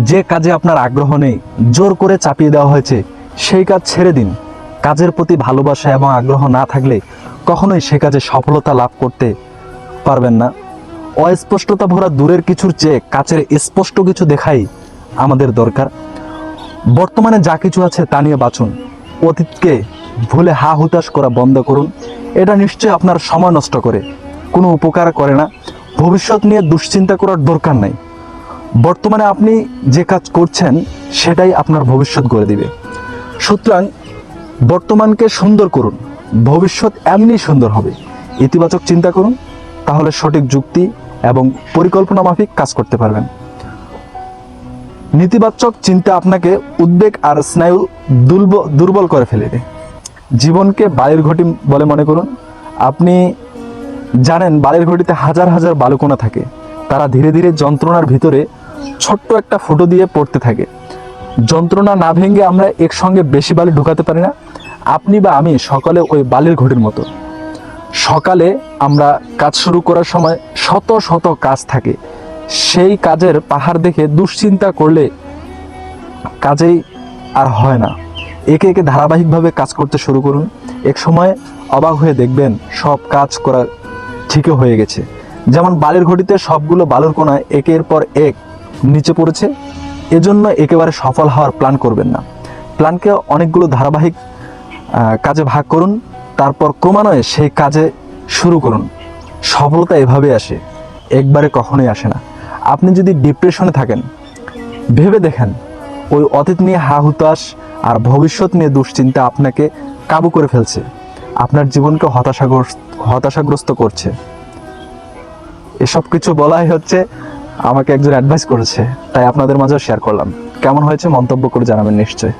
যে কাজে আপনার আগ্রহ নেই, জোর করে চাপিয়ে দেওয়া হয়েছে, সেই কাজ ছেড়ে দিন। কাজের প্রতি ভালোবাসা এবং আগ্রহ না থাকলে কখনোই সে কাজে সফলতা লাভ করতে পারবেন না। অস্পষ্টতা ভরা দূরের কিছুর চেয়ে কাছের স্পষ্ট কিছু দেখাই আমাদের দরকার। বর্তমানে যা কিছু আছে তা নিয়ে বাঁচুন। অতীতকে ভুলে হা হুতাশ করা বন্ধ করুন। এটা নিশ্চয়ই আপনার সময় নষ্ট করে, কোনো উপকার করে না। ভবিষ্যৎ নিয়ে দুশ্চিন্তা করার দরকার নাই। বর্তমানে আপনি যে কাজ করছেন সেটাই আপনার ভবিষ্যৎ গড়ে দিবে। সুতরাং বর্তমানকে সুন্দর করুন, ভবিষ্যৎ এমনি সুন্দর হবে। ইতিবাচক চিন্তা করুন, তাহলে সঠিক যুক্তি এবং পরিকল্পনা মাফিক কাজ করতে পারবেন। নেতিবাচক চিন্তা আপনাকে উদ্বেগ আর স্নায়ু দুর্বল করে ফেলবে। জীবনকে বালির ঘটি বলে মনে করুন। আপনি জানেন বালির ঘটিতে হাজার হাজার বালুকণা থাকে, তারা ধীরে ধীরে যন্ত্রণার ভিতরে ছোট্ট একটা ফুটো দিয়ে পড়তে থাকে। যন্ত্রণা না ভেঙে আমরা একসঙ্গে বেশি বালি ঢুকাতে পারি না। আপনি বা আমি সকালে ওই বালির ঘটির মতো। সকালে আমরা কাজ শুরু করার সময় শত শত কাজ থাকে, সেই কাজের পাহাড় দেখে দুশ্চিন্তা করলে কাজেই আর হয় না। একে একে ধারাবাহিকভাবে কাজ করতে শুরু করুন। এক সময় অবাক হয়ে দেখবেন সব কাজ করা ঠিকই হয়ে গেছে। যেমন বালির ঘটিতে সবগুলো বালুর কোণা একের পর এক নিচে পড়েছে। এজন্য একেবারে সফল হওয়ার প্ল্যান করবেন না। প্ল্যানকে অনেকগুলো ধারাবাহিক কাজে ভাগ করুন, তারপর ক্রমান্বয়ে সেই কাজে শুরু করুন। সফলতা এভাবে আসে, একবারে কখনোই আসে না। আপনি যদি ডিপ্রেশনে থাকেন, ভেবে দেখেন ওই অতীত নিয়ে হা হুতাশ আর ভবিষ্যৎ নিয়ে দুশ্চিন্তা আপনাকে কাবু করে ফেলছে, আপনার জীবনকে হতাশাগ্রস্ত করছে। এসব কিছু বলাই হচ্ছে আমাকে একজন অ্যাডভাইস করেছে, তাই আপনাদের মাঝেও শেয়ার করলাম। কেমন হয়েছে মন্তব্য করে জানাবেন নিশ্চয়ই।